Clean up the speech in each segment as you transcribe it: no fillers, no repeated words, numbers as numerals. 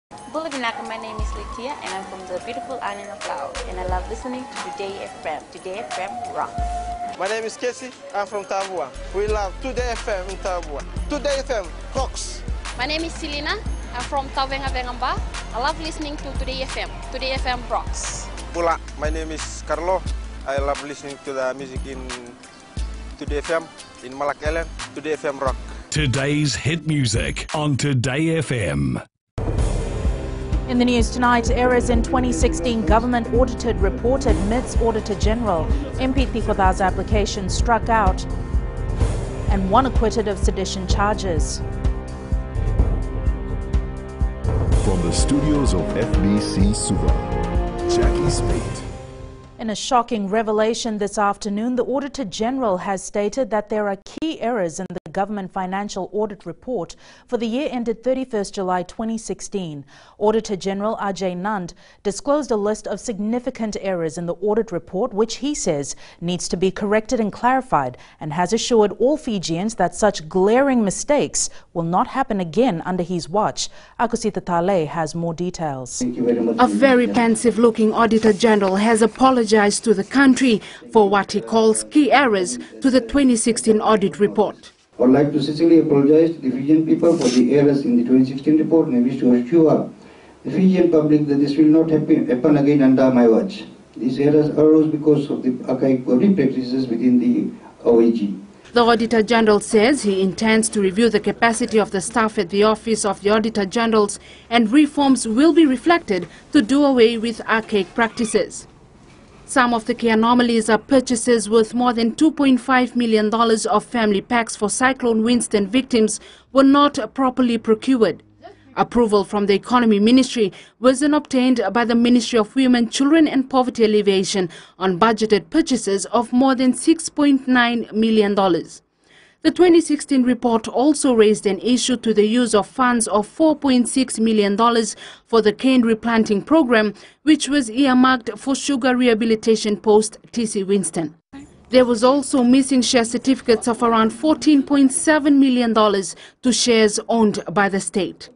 Bulavinaka, my name is Litia and I'm from the beautiful island of Laos and I love listening to Today FM. Today FM rock. My name is Casey, I'm from Tabua. We love Today FM in Tabua. Today FM rocks. My name is Selina, I'm from Tavenga Vengamba. I love listening to Today FM. Today FM rocks. Pula, my name is Carlo. I love listening to the music in Today FM, in Malak Island. Today FM rock. Today's hit music on Today FM. In the news tonight, errors in 2016 government audited report admits Auditor General. MP Tikoda's application struck out and one acquitted of sedition charges. From the studios of FBC Suva, Jackie Spade. In a shocking revelation this afternoon, the Auditor General has stated that there are key errors in the Government Financial Audit Report for the year ended 31st July 2016. Auditor General Ajay Nand disclosed a list of significant errors in the audit report, which he says needs to be corrected and clarified, and has assured all Fijians that such glaring mistakes will not happen again under his watch. Akosita Tale has more details. Thank you very much. A very pensive-looking Auditor General has apologized to the country for what he calls key errors to the 2016 audit report. I would like to sincerely apologize to the Fijian people for the errors in the 2016 report, and I wish to assure the Fijian public that this will not happen again under my watch. These errors arose because of the archaic audit practices within the OAG. The Auditor General says he intends to review the capacity of the staff at the Office of the Auditor Generals, and reforms will be reflected to do away with archaic practices. Some of the key anomalies are purchases worth more than $2.5 million of family packs for Cyclone Winston victims were not properly procured. Approval from the Economy Ministry wasn't obtained by the Ministry of Women, Children and Poverty Alleviation on budgeted purchases of more than $6.9 million. The 2016 report also raised an issue to the use of funds of $4.6 million for the cane replanting program, which was earmarked for sugar rehabilitation post TC Winston. There was also missing share certificates of around $14.7 million to shares owned by the state.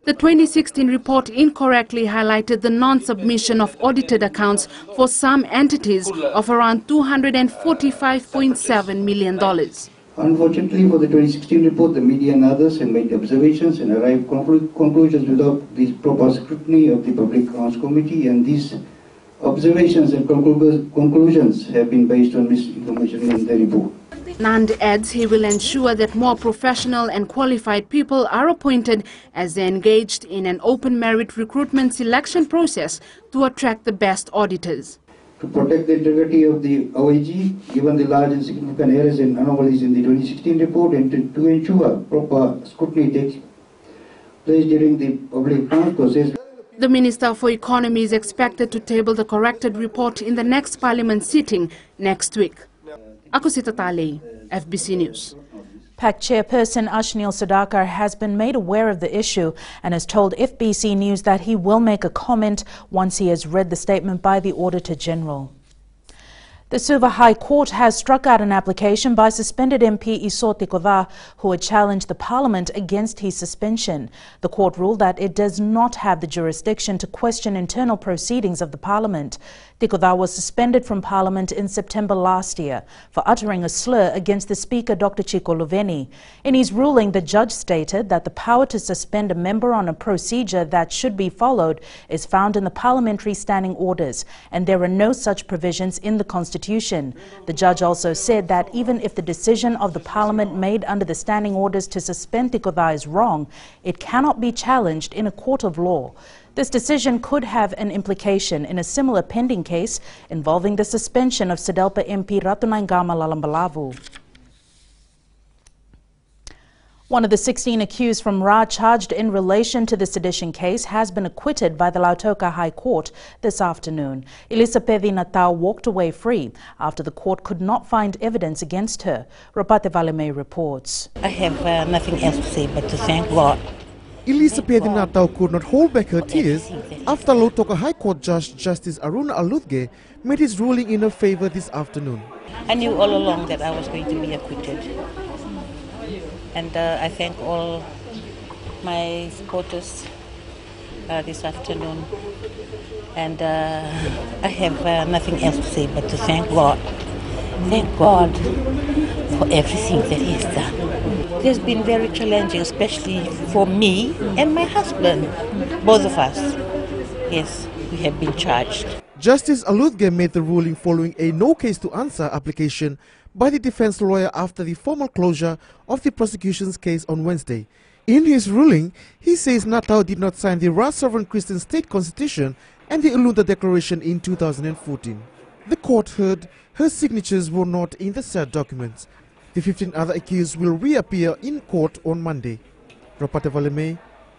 The 2016 report incorrectly highlighted the non-submission of audited accounts for some entities of around $245.7 million. Unfortunately, for the 2016 report, the media and others have made observations and arrived conclusions without the proper scrutiny of the Public Accounts Committee, and these observations and conclusions have been based on misinformation in the report. Nand adds he will ensure that more professional and qualified people are appointed as they engaged in an open merit recruitment selection process to attract the best auditors. To protect the integrity of the OAG, given the large and significant errors and anomalies in the 2016 report, and to ensure proper scrutiny takes place during the public account process. The Minister for Economy is expected to table the corrected report in the next Parliament sitting next week. Akosita Tale, FBC News. PAC chairperson Ashnil Sudhakar has been made aware of the issue and has told FBC News that he will make a comment once he has read the statement by the Auditor General. The Suva High Court has struck out an application by suspended MP Iso Tikoda, who had challenged the Parliament against his suspension. The court ruled that it does not have the jurisdiction to question internal proceedings of the Parliament. Tikoda was suspended from Parliament in September last year for uttering a slur against the Speaker, Dr. Chico Luveni. In his ruling, the judge stated that the power to suspend a member on a procedure that should be followed is found in the parliamentary standing orders, and there are no such provisions in the Constitution. The judge also said that even if the decision of the Parliament made under the standing orders to suspend Tikoda is wrong, it cannot be challenged in a court of law. This decision could have an implication in a similar pending case involving the suspension of Sedelpa MP Ratunaingama Lalambalavu. One of the 16 accused from Ra charged in relation to the sedition case has been acquitted by the Lautoka High Court this afternoon. Elisa Pevi Natal walked away free after the court could not find evidence against her. Ropate Valeme reports. I have nothing else to say but to thank God. Elisa Pevi Natal could not hold back her tears after Lautoka High Court Judge Justice Aruna Aludge made his ruling in her favor this afternoon. I knew all along that I was going to be acquitted. And I thank all my supporters this afternoon. And I have nothing else to say but to thank God. Thank God for everything that He has done. It has been very challenging, especially for me and my husband, both of us. Yes, we have been charged. Justice Aludge made the ruling following a no case to answer application by the defense lawyer after the formal closure of the prosecution's case on Wednesday. In his ruling, he says Natal did not sign the Ra Sovereign Christian State Constitution and the Ulunta Declaration in 2014. The court heard her signatures were not in the said documents. The 15 other accused will reappear in court on Monday. Rapate Valeme,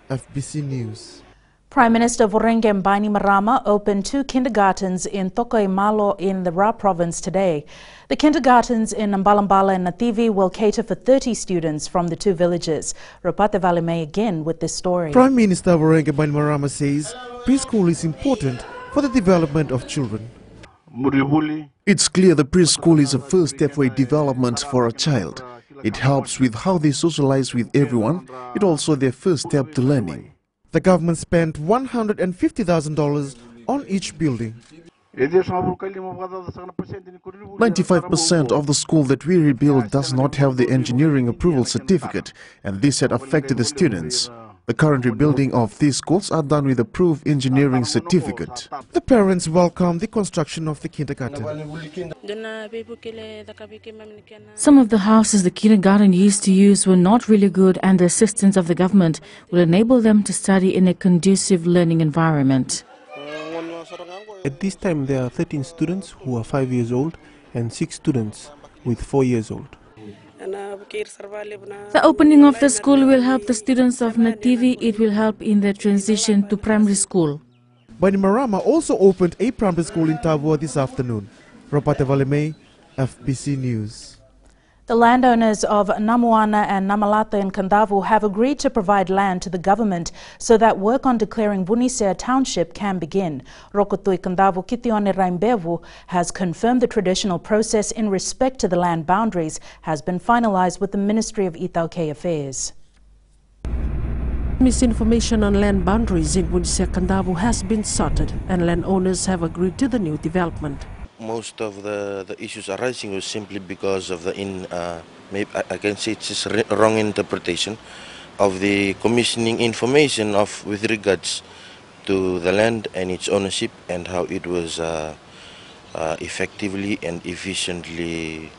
FBC News. Prime Minister Vorenge Bainimarama opened 2 kindergartens in Tokoimalo in the Ra province today. The kindergartens in Mbalambala and Nativi will cater for 30 students from the 2 villages. Rapate Valeme again with this story. Prime Minister Vorenge Bainimarama says preschool is important for the development of children. It's clear the preschool is a first step for development for a child. It helps with how they socialize with everyone. It also their first step to learning. The government spent $150,000 on each building. 95% of the school that we rebuild does not have the engineering approval certificate, and this had affected the students. The current rebuilding of these schools are done with approved engineering certificate. The parents welcome the construction of the kindergarten. Some of the houses the kindergarten used to use were not really good, and the assistance of the government will enable them to study in a conducive learning environment. At this time there are 13 students who are 5 years old and 6 students with 4 years old. The opening of the school will help the students of Nativi. It will help in their transition to primary school. Bainimarama also opened a primary school in Tavua this afternoon. Rapate Valeme, FBC News. The landowners of Namuana and Namalata in Kandavu have agreed to provide land to the government so that work on declaring Vunisea Township can begin. Rokotui Kandavu Kitione Raimbevu has confirmed the traditional process in respect to the land boundaries has been finalized with the Ministry of Itauke Affairs. Misinformation on land boundaries in Vunisea Kandavu has been sorted, and landowners have agreed to the new development. Most of the issues arising was simply because of the maybe I can say it's just wrong interpretation of the commissioning information with regards to the land and its ownership and how it was effectively and efficiently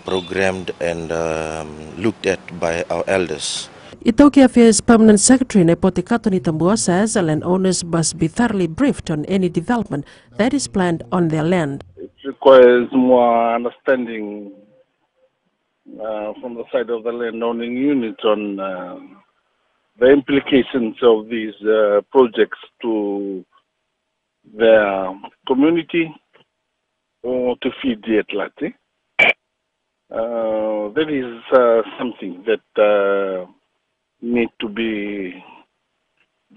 programmed and looked at by our elders. Itauke Affairs Permanent Secretary Nepoti Katoni Tambua says landowners must be thoroughly briefed on any development that is planned on their land. It requires more understanding from the side of the landowning unit on the implications of these projects to their community or to feed the Atlati. That is something that need to be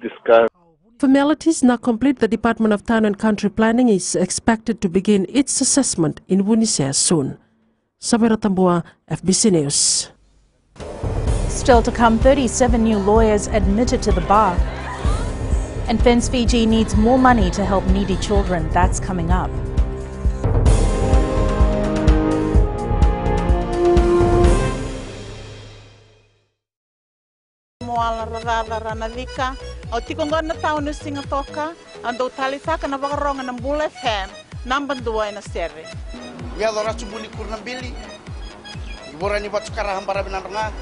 discussed. Formalities now complete. The Department of Town and Country Planning is expected to begin its assessment in Vunisea soon. Samira Tambua, FBC News. Still to come, 37 new lawyers admitted to the bar. And Fence Fiji needs more money to help needy children. That's coming up. Ranavika, o tikongon na tao no Singatoka, ando talitaka na wakaronga ng Bull FM, number 2 na seri. Ya lora subuni kurnambili, ibora ni batu karaham para binaranga,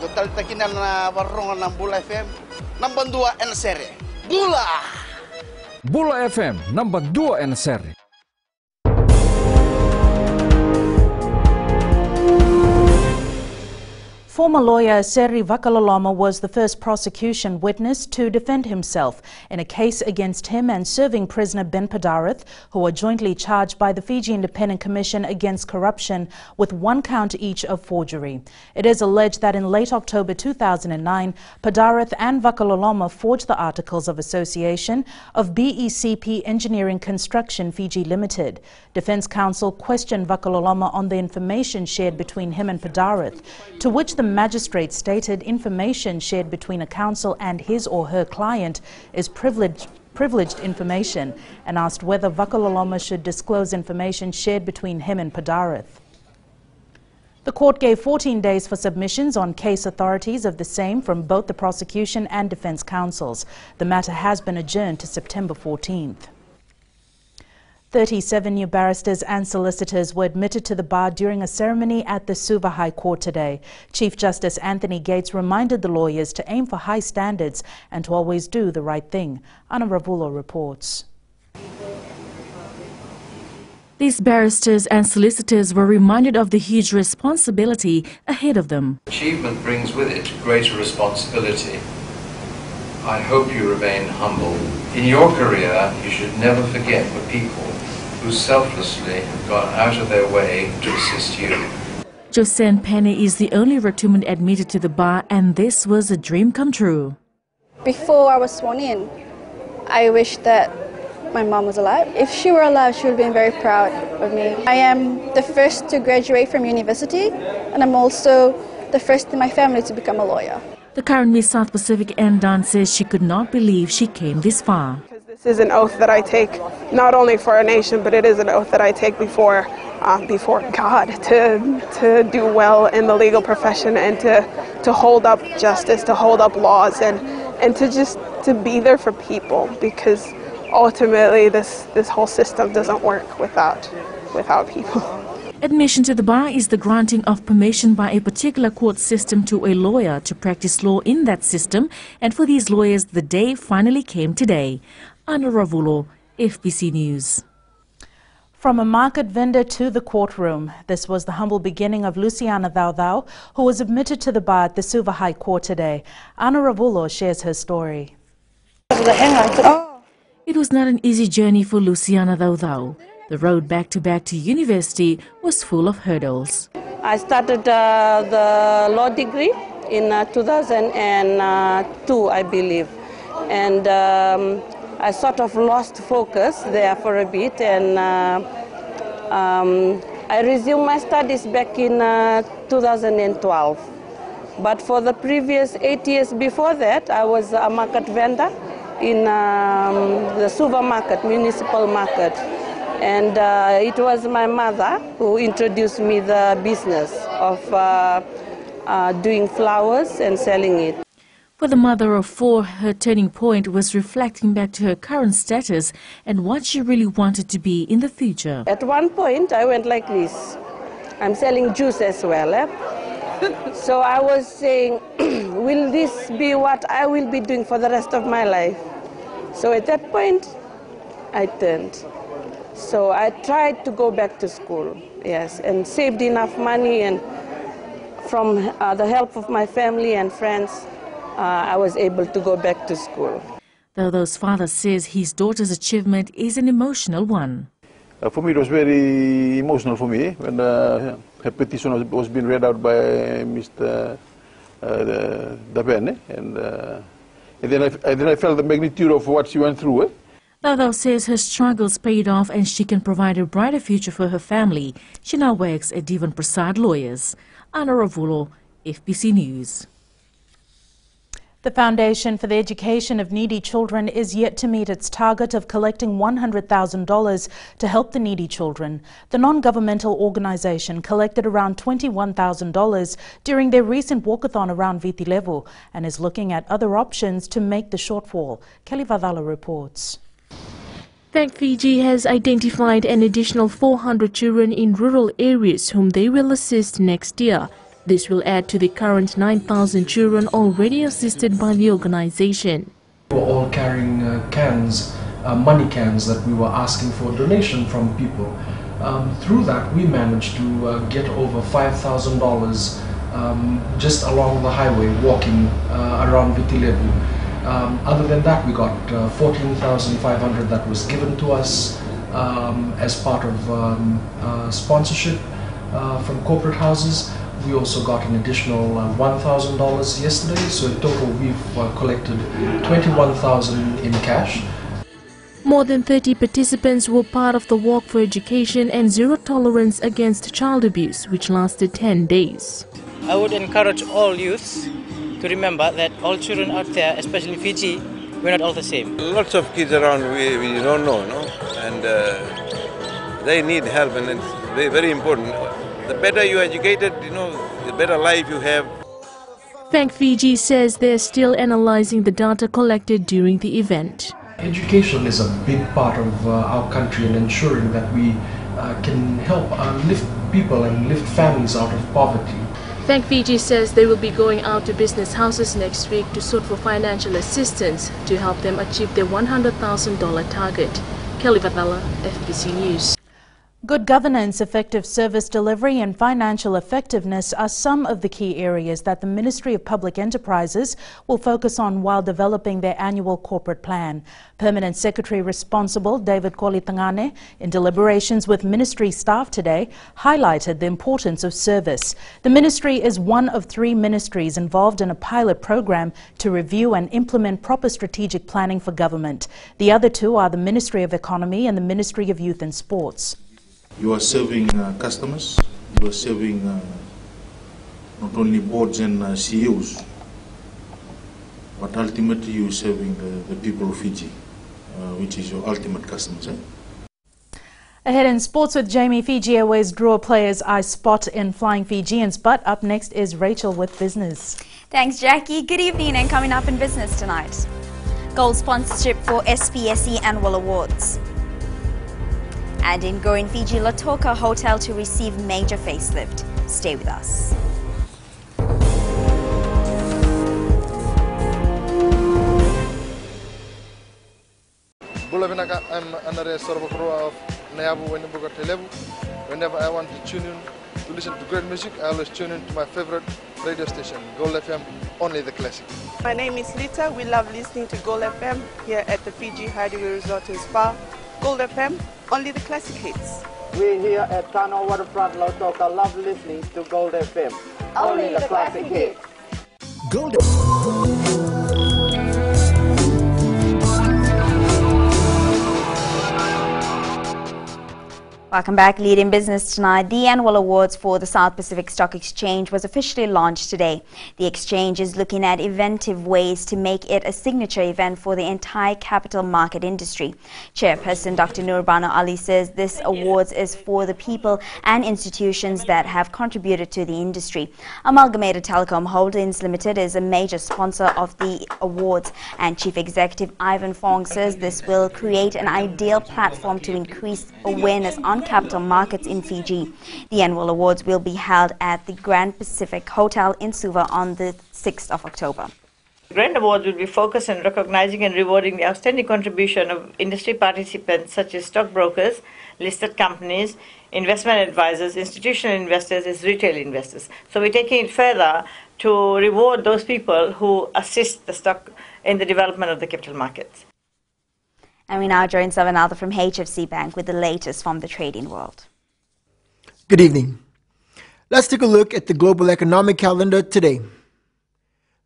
do talitakin na wakaronga ng Bull FM, number 2 na seri. Bula! Bula FM, number 2 na seri. Former lawyer Seri Vakaloloma was the first prosecution witness to defend himself in a case against him and serving prisoner Ben Padarith, who are jointly charged by the Fiji Independent Commission against corruption with 1 count each of forgery. It is alleged that in late October 2009, Padarith and Vakaloloma forged the articles of association of BECP Engineering Construction Fiji Limited. Defence counsel questioned Vakaloloma on the information shared between him and Padarith, to which the the magistrate stated information shared between a counsel and his or her client is privileged information, and asked whether Vakaloloma should disclose information shared between him and Padarith. The court gave 14 days for submissions on case authorities of the same from both the prosecution and defence counsels. The matter has been adjourned to September 14th. 37 new barristers and solicitors were admitted to the bar during a ceremony at the Suva High Court today. Chief Justice Anthony Gates reminded the lawyers to aim for high standards and to always do the right thing. Anna Ravulo reports. These barristers and solicitors were reminded of the huge responsibility ahead of them. Achievement brings with it greater responsibility. I hope you remain humble. In your career, you should never forget the people who selflessly have gone out of their way to assist you. Joseanne Penny is the only Ratuman admitted to the bar, and this was a dream come true. Before I was sworn in, I wish that my mom was alive. If she were alive, she would have been very proud of me. I am the first to graduate from university, and I'm also the first in my family to become a lawyer. The current Miss South Pacific Ann Dunn says she could not believe she came this far. This is an oath that I take not only for our nation, but it is an oath that I take before God to do well in the legal profession and to hold up justice, to hold up laws, and to be there for people, because ultimately this whole system doesn't work without people. Admission to the bar is the granting of permission by a particular court system to a lawyer to practice law in that system, and for these lawyers the day finally came today. Anna Ravulo, FBC News. From a market vendor to the courtroom, this was the humble beginning of Luciana Daudau, who was admitted to the bar at the Suva High Court today. Anna Ravulo shares her story. It was not an easy journey for Luciana Daudau. The road back to university was full of hurdles. I started the law degree in 2002, I believe, and I sort of lost focus there for a bit, and I resumed my studies back in 2012. But for the previous 8 years before that, I was a market vendor in the Suva market, municipal market. And it was my mother who introduced me the business of doing flowers and selling it. For the mother of four, her turning point was reflecting back to her current status and what she really wanted to be in the future. At one point, I went like this. I'm selling juice as well. So I was saying, will this be what I will be doing for the rest of my life? So at that point, I turned. So I tried to go back to school, yes, and saved enough money, and from the help of my family and friends, I was able to go back to school. Daudau's father says his daughter's achievement is an emotional one. For me, it was very emotional for me when her petition was being read out by Mr. Dabene, and then I felt the magnitude of what she went through. Daudau says her struggles paid off and she can provide a brighter future for her family. She now works at Devan Prasad Lawyers. Anna Ravulo, FBC News. The Foundation for the Education of Needy Children is yet to meet its target of collecting $100,000 to help the needy children. The non-governmental organization collected around $21,000 during their recent walkathon around Viti Levu and is looking at other options to make the shortfall. Kelly Vadala reports. Thank Fiji has identified an additional 400 children in rural areas whom they will assist next year. This will add to the current 9,000 children already assisted by the organization. We were all carrying cans, money cans that we were asking for donation from people. Through that, we managed to get over $5,000 just along the highway, walking around Viti Levu. Other than that, we got $14,500 that was given to us as part of sponsorship from corporate houses. We also got an additional $1,000 yesterday, so in total we've collected $21,000 in cash. More than 30 participants were part of the Walk for Education and Zero Tolerance Against Child Abuse, which lasted 10 days. I would encourage all youths to remember that all children out there, especially in Fiji, we're not all the same. Lots of kids around we don't know, no? And they need help, and it's very, very important. The better you're educated, the better life you have. Thank Fiji says they're still analyzing the data collected during the event. Education is a big part of our country and ensuring that we can help lift people and lift families out of poverty. Thank Fiji says they will be going out to business houses next week to sort for financial assistance to help them achieve their $100,000 target. Kelly Vathala, FBC News. Good governance, effective service delivery and financial effectiveness are some of the key areas that the Ministry of Public Enterprises will focus on while developing their annual corporate plan. Permanent Secretary responsible David Kolitangane, in deliberations with ministry staff today, highlighted the importance of service. The ministry is one of 3 ministries involved in a pilot program to review and implement proper strategic planning for government. The other 2 are the Ministry of Economy and the Ministry of Youth and Sports. You are serving customers, you are serving not only boards and CEOs, but ultimately you are serving the people of Fiji, which is your ultimate customers. Ahead in sports with Jamie, Fiji Airways draw players I spot in Flying Fijians, but up next is Rachel with business. Thanks, Jackie. Good evening, and coming up in business tonight, gold sponsorship for SPSE Annual Awards. And in Goin Fiji, Latoka Hotel to receive major facelift. Stay with us. I'm Andrea Sorbakroa of Nayabu Wendibuga Telebu. Whenever I want to tune in to listen to great music, I always tune in to my favorite radio station, Gold FM, only the classic. My name is Lita. We love listening to Gold FM here at the Fiji Hideaway Resort and Spa. Gold FM, only the classic hits. We here at Tano Waterfront Lautoka love listening to Gold FM, only the classic hits. Gold. Welcome back. Leading business tonight. The annual awards for the South Pacific Stock Exchange was officially launched today. The exchange is looking at inventive ways to make it a signature event for the entire capital market industry. Chairperson Dr. Nurbano Ali says this awards is for the people and institutions that have contributed to the industry. Amalgamated Telecom Holdings Limited is a major sponsor of the awards, and Chief Executive Ivan Fong says this will create an ideal platform to increase awareness on capital markets in Fiji. The annual awards will be held at the Grand Pacific Hotel in Suva on the 6th of October. The Grand Awards will be focused on recognizing and rewarding the outstanding contribution of industry participants such as stockbrokers, listed companies, investment advisors, institutional investors, as retail investors. So we're taking it further to reward those people who assist the stock in the development of the capital markets. And we now join Savanatha from HFC Bank with the latest from the trading world. Good evening. Let's take a look at the global economic calendar today.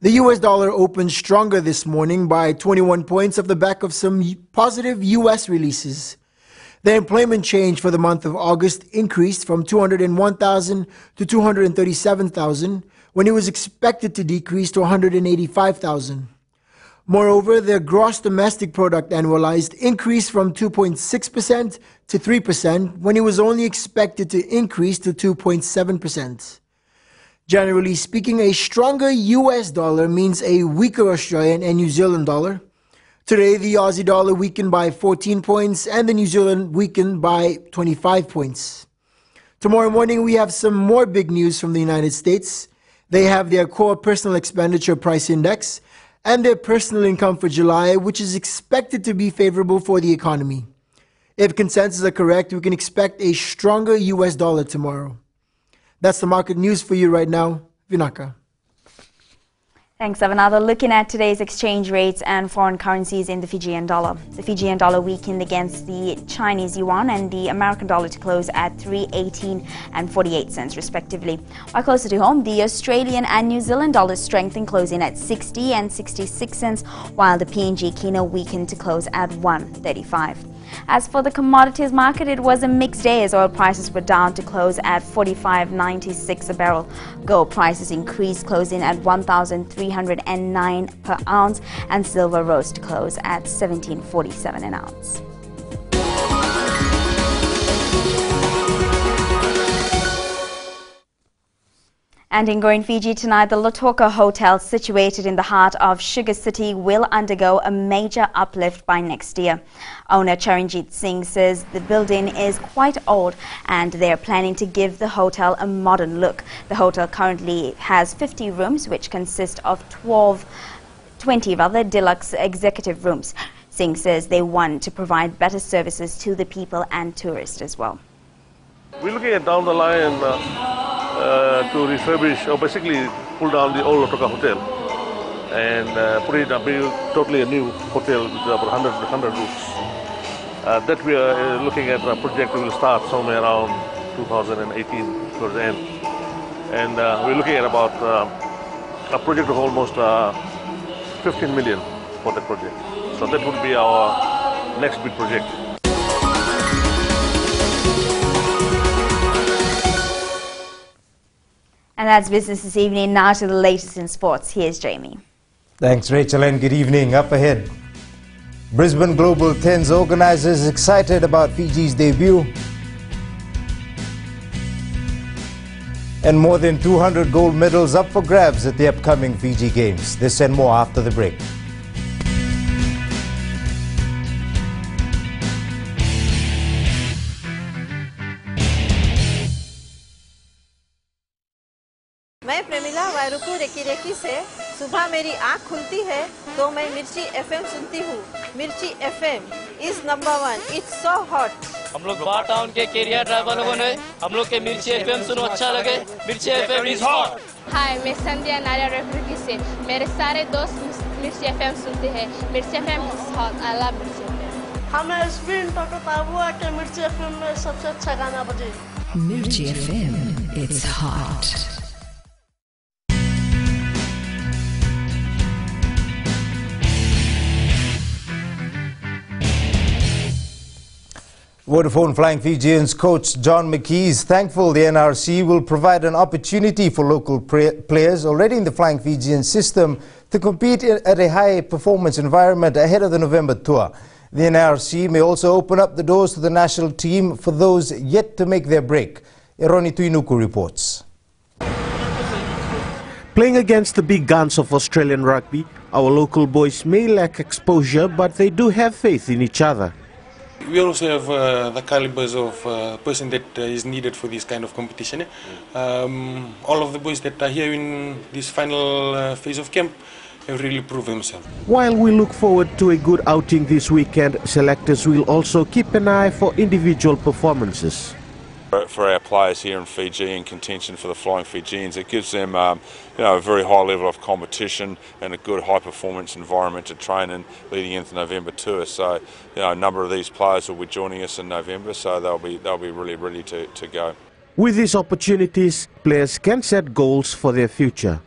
The US dollar opened stronger this morning by 21 points off the back of some positive US releases. The employment change for the month of August increased from 201,000 to 237,000 when it was expected to decrease to 185,000. Moreover, the gross domestic product annualized increased from 2.6% to 3% when it was only expected to increase to 2.7%. Generally speaking, a stronger US dollar means a weaker Australian and New Zealand dollar. Today, the Aussie dollar weakened by 14 points and the New Zealand weakened by 25 points. Tomorrow morning, we have some more big news from the United States. They have their core personal expenditure price index and their personal income for July, which is expected to be favorable for the economy. If consensus are correct, we can expect a stronger US dollar tomorrow. That's the market news for you right now. Vinaka. Thanks, Savanatha. Looking at today's exchange rates and foreign currencies in the Fijian dollar. The Fijian dollar weakened against the Chinese yuan and the American dollar to close at 3.18 and 48 cents respectively. While closer to home, the Australian and New Zealand dollars strengthened, closing at 60 and 66 cents, while the PNG Kina weakened to close at 1.35. As for the commodities market, it was a mixed day as oil prices were down to close at $45.96 a barrel. Gold prices increased, closing at $1,309 per ounce, and silver rose to close at $17.47 an ounce. And in Going Fiji tonight, the Lautoka Hotel, situated in the heart of Sugar City, will undergo a major uplift by next year. Owner Charanjit Singh says the building is quite old and they are planning to give the hotel a modern look. The hotel currently has 50 rooms, which consist of 20 deluxe executive rooms. Singh says they want to provide better services to the people and tourists as well. We're looking at down the line to refurbish or basically pull down the old Lautoka Hotel and put it up, build totally a new hotel with about 100 rooms. That we are looking at a project we will start somewhere around 2018 towards the end. And we're looking at about a project of almost 15 million for that project. So that would be our next big project. And that's business this evening. Now to the latest in sports. Here's Jamie. Thanks, Rachel, and good evening. Up ahead, Brisbane Global Tens organisers excited about Fiji's debut. And more than 200 gold medals up for grabs at the upcoming Fiji Games. This and more after the break. मैं Premila वायरुकू recce recce से सुबह मेरी आँख खुलती है तो मैं मिर्ची एफएम सुनती हूँ। मिर्ची FM is number 1। It's so hot. हम लोग बार टाउन के कैरियर ड्राइवर लोगों ने हम लोग के मिर्ची एफएम सुनो अच्छा लगे। मिर्ची एफएम इज हॉट। हाय, मैं संध्या नारिया रेकी से मेरे सारे दोस्त मिर्ची एफएम सुनते हैं। मिर्ची FM is hot. I love मिर्ची एफएम। हमें स्पिन टकता हुआ कि मिर्ची एफएम में सबसे अच्छा गाना बजे। मिर्ची FM it's hot. Vodafone Flying Fijians coach John McKee is thankful the NRC will provide an opportunity for local players already in the Flying Fijian system to compete at a high-performance environment ahead of the November tour. The NRC may also open up the doors to the national team for those yet to make their break. Eroni Tuinuku reports. Playing against the big guns of Australian rugby, our local boys may lack exposure, but they do have faith in each other. We also have the calibers of person that is needed for this kind of competition. All of the boys that are here in this final phase of camp have really proved themselves. While we look forward to a good outing this weekend, selectors will also keep an eye for individual performances. For our players here in Fiji in contention for the Flying Fijians, it gives them a very high level of competition and a good high performance environment to train in leading into the November tour. So a number of these players will be joining us in November, so they'll be really ready to go. With these opportunities, players can set goals for their future.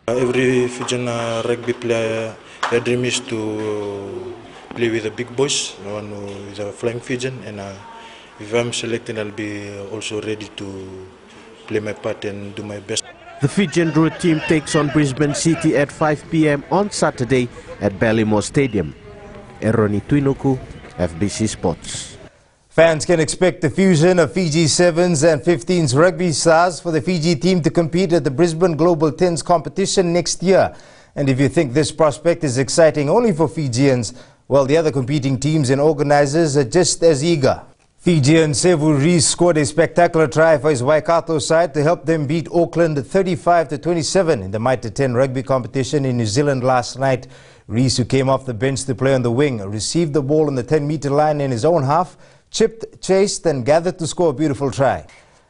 Every Fijian rugby player, their dream is to play with the big boys, the one who is a Flying Fijian, and if I'm selected, I'll be also ready to play my part and do my best. The Fijian Drua team takes on Brisbane City at 5 p.m. on Saturday at Ballymore Stadium. Eroni Tuinuku, FBC Sports. Fans can expect the fusion of Fiji 7s and 15s rugby stars for the Fiji team to compete at the Brisbane Global Tens competition next year. And if you think this prospect is exciting only for Fijians, well, the other competing teams and organisers are just as eager. Fijian Sevu Rees scored a spectacular try for his Waikato side to help them beat Auckland 35-27 in the Mitre 10 rugby competition in New Zealand last night. Rees, who came off the bench to play on the wing, received the ball on the 10-metre line in his own half, chipped, chased and gathered to score a beautiful try.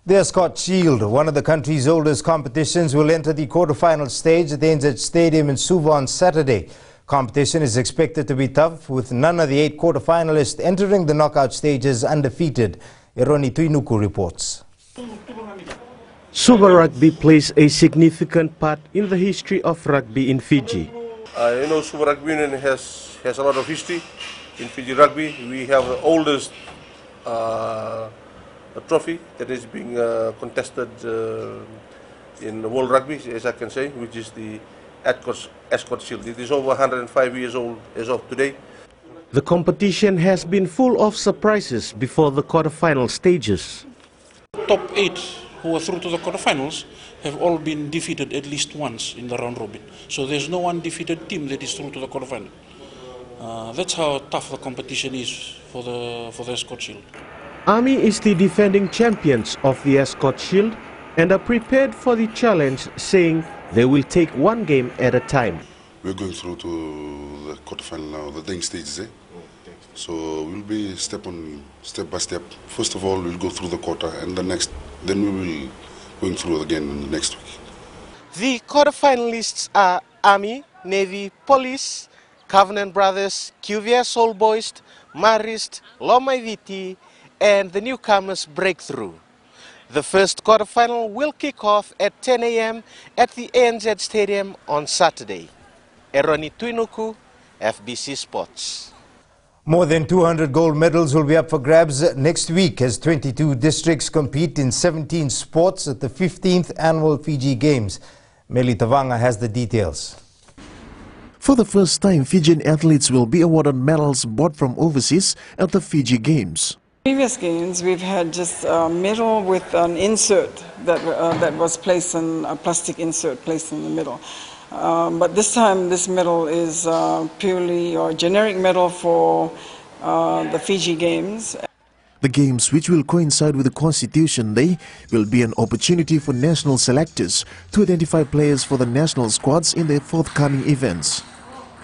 The Ascot Shield, one of the country's oldest competitions, will enter the quarter-final stage at the NZ Stadium in Suva on Saturday. Competition is expected to be tough, with none of the 8 quarter-finalists entering the knockout stages undefeated. Eroni Tuinuku reports. Suva Rugby plays a significant part in the history of rugby in Fiji. Suva Rugby Union has has a lot of history in Fiji rugby. We have the oldest trophy that is being contested in World Rugby, as I can say, which is the Ascot Shield. It is over 105 years old as of today. The competition has been full of surprises before the quarter-final stages. Top 8 who are through to the quarterfinals have all been defeated at least once in the round robin. So there's no undefeated team that is through to the quarterfinal. That's how tough the competition is for the Ascot Shield. Army is the defending champions of the Ascot Shield and are prepared for the challenge, saying they will take one game at a time. We're going through to the quarterfinal now, the dying stages. So we'll be step by step. First of all, we'll go through the quarter, and then we will going through again next week. The quarterfinalists are Army, Navy, Police, Covenant Brothers, QVR Soul Boys, Marist, Lomaiviti, and the newcomers Breakthrough. The first quarterfinal will kick off at 10 a.m. at the ANZ Stadium on Saturday. Eroni Tuinuku, FBC Sports. More than 200 gold medals will be up for grabs next week as 22 districts compete in 17 sports at the 15th Annual Fiji Games. Meli Tavanga has the details. For the first time, Fijian athletes will be awarded medals bought from overseas at the Fiji Games. Previous games, we've had just a medal with an insert that was placed in a plastic insert placed in the middle. But this time, this medal is purely or generic medal for the Fiji Games. The Games, which will coincide with the Constitution Day, will be an opportunity for national selectors to identify players for the national squads in the forthcoming events.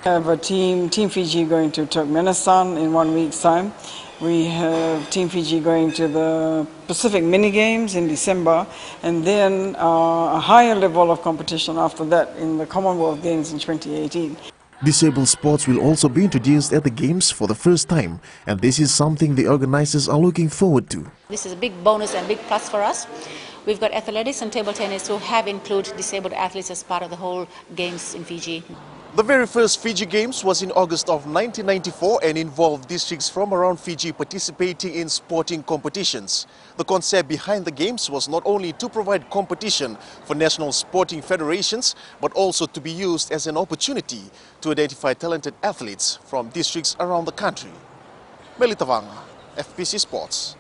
We have a Team Fiji going to Turkmenistan in 1 week's time. We have Team Fiji going to the Pacific Mini Games in December, and then a higher level of competition after that in the Commonwealth Games in 2018. Disabled sports will also be introduced at the Games for the first time, and this is something the organizers are looking forward to. This is a big bonus and big plus for us. We've got athletics and table tennis who have included disabled athletes as part of the whole Games in Fiji. The very first Fiji Games was in August of 1994 and involved districts from around Fiji participating in sporting competitions. The concept behind the Games was not only to provide competition for national sporting federations, but also to be used as an opportunity to identify talented athletes from districts around the country. Meli Tavanga, FBC Sports.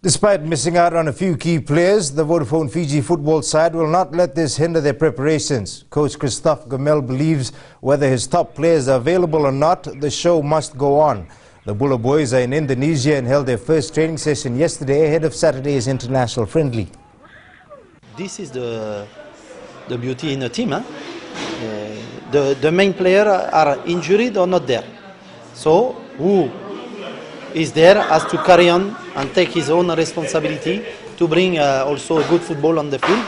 Despite missing out on a few key players, the Vodafone Fiji football side will not let this hinder their preparations. Coach Christophe Gamel believes whether his top players are available or not, the show must go on. The Bula boys are in Indonesia and held their first training session yesterday ahead of Saturday's international friendly. This is the beauty in a team. Huh? The main players are injured or not there. So who is there has to carry on and take his own responsibility to bring also good football on the field.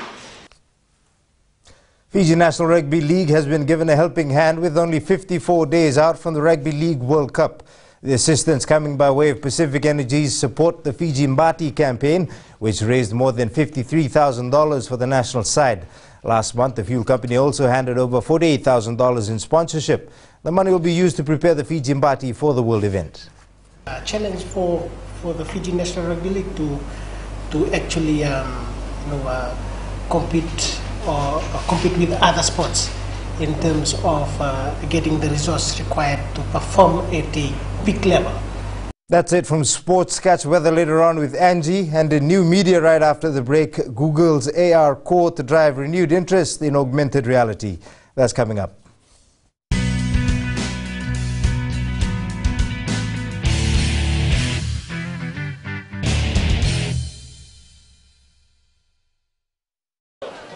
Fiji National Rugby League has been given a helping hand with only 54 days out from the Rugby League World Cup. The assistance coming by way of Pacific Energy's Support the Fiji Mbati campaign, which raised more than $53,000 for the national side. Last month, the fuel company also handed over $48,000 in sponsorship. The money will be used to prepare the Fiji Mbati for the world event. Challenge for the Fiji National Rugby League to actually compete with other sports in terms of getting the resources required to perform at a peak level. That's it from Sports. Catch weather later on with Angie, and in new media right after the break, Google's AR core to drive renewed interest in augmented reality. That's coming up.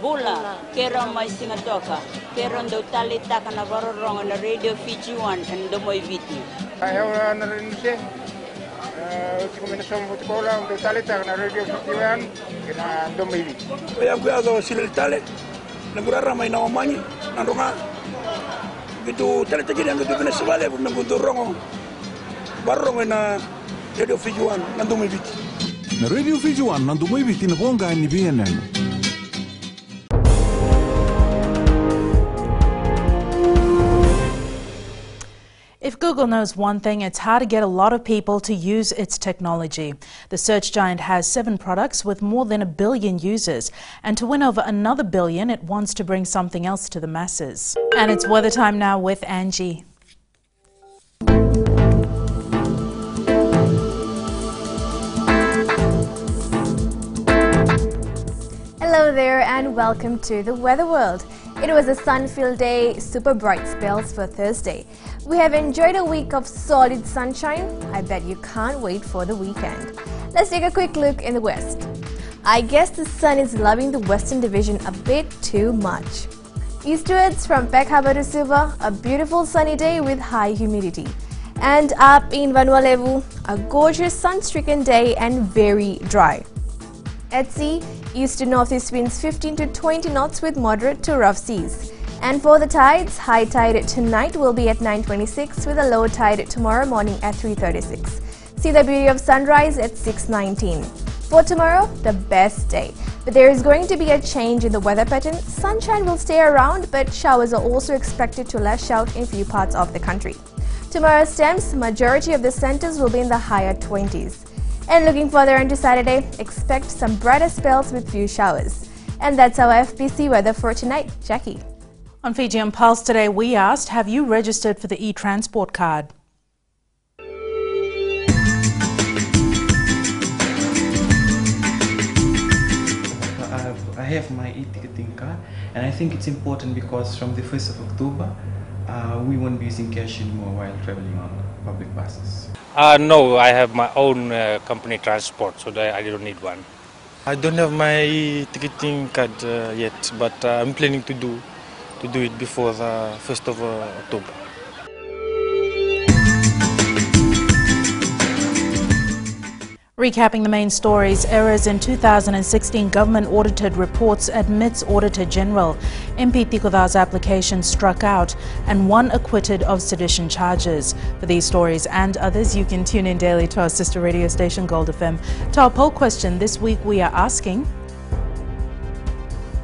Bula, Keron mai singatoka, Keron do talita kana varorong na Radio Fiji 1 and Lomaiviti. Ayaw na rin siya. Kombinasyon mo ko lang do talita kana Radio Fiji 1 kana Lomaiviti. Ayaw ko ato sila tale. Nagurara may naomani nandunga. Gitu talita gini ang gitu pinasawale kung nagundurong barong na Radio Fiji 1 na Lomaiviti. Na Radio Fiji 1 na Lomaiviti na konga ni BNN. If Google knows one thing, it's how to get a lot of people to use its technology. The search giant has 7 products with more than 1 billion users. And to win over another billion, it wants to bring something else to the masses. And it's weather time now with Angie. Hello there and welcome to the Weather World. It was a sun-filled day, super bright spells for Thursday. We have enjoyed a week of solid sunshine. I bet you can't wait for the weekend. Let's take a quick look in the west. I guess the sun is loving the Western Division a bit too much. Eastwards from Peck Harbour to Suva, a beautiful sunny day with high humidity. And up in Vanua Levu, a gorgeous sun-stricken day and very dry. At sea, east to northeast winds 15 to 20 knots with moderate to rough seas. And for the tides, high tide tonight will be at 9:26 with a low tide tomorrow morning at 3:36. See the beauty of sunrise at 6:19. For tomorrow, the best day. But there is going to be a change in the weather pattern. Sunshine will stay around, but showers are also expected to lash out in few parts of the country. Tomorrow's temps, majority of the centers will be in the higher 20s. And looking further into Saturday, expect some brighter spells with few showers. And that's our FBC weather for tonight. Jackie. On Fijian Pulse today, we asked, have you registered for the e-transport card? I have my e-ticketing card, and I think it's important because from the 1st of October, we won't be using cash anymore while traveling on public buses. No, I have my own company transport, so I don't need one. I don't have my ticketing card yet, but I'm planning to do it before the 1st of October. Recapping the main stories, errors in 2016 government-audited reports admits Auditor General. MP Tikoda's application struck out and 1 acquitted of sedition charges. For these stories and others, you can tune in daily to our sister radio station Gold FM. To our poll question this week, we are asking,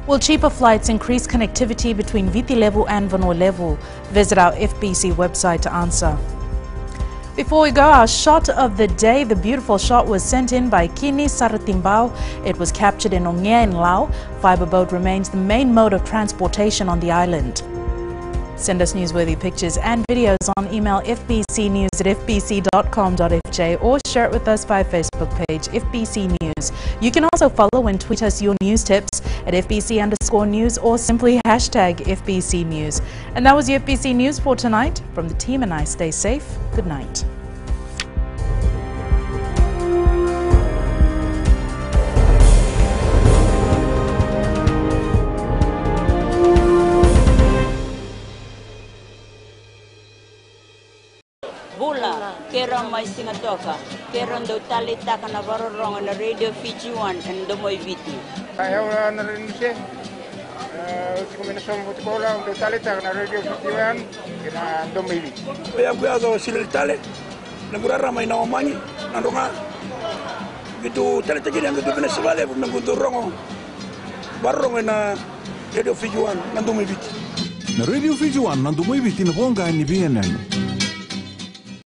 will cheaper flights increase connectivity between Viti Levu and Vanua Levu? Visit our FBC website to answer. Before we go, our shot of the day. The beautiful shot was sent in by Kini Saratimbao. It was captured in Ongea in Lao. Fibre boat remains the main mode of transportation on the island. Send us newsworthy pictures and videos on email fbcnews@fbc.com.fj or share it with us via Facebook page FBC News. You can also follow and tweet us your news tips at FBC_news or simply hashtag FBC News. And that was the FBC News for tonight. From the team and I, stay safe. Good night. Bula, kera mai singatoka, kera ndo tali taka na varorong na Radio Fiji 1 and Domoy Viti. Ayaw na rin siya. Kombinasyon ko la ndo tali taka na Radio Fiji 1 na Domoy Viti. Kaya kuyazo sila tali, nagurara may nawamanyi, nandunga. Gitu tali tagi na gitu pinasabale, nagunto rongo. Barong na Radio Fiji 1 na Domoy Viti. Na Radio Fiji 1 na Domoy Viti na bonga ni BNN.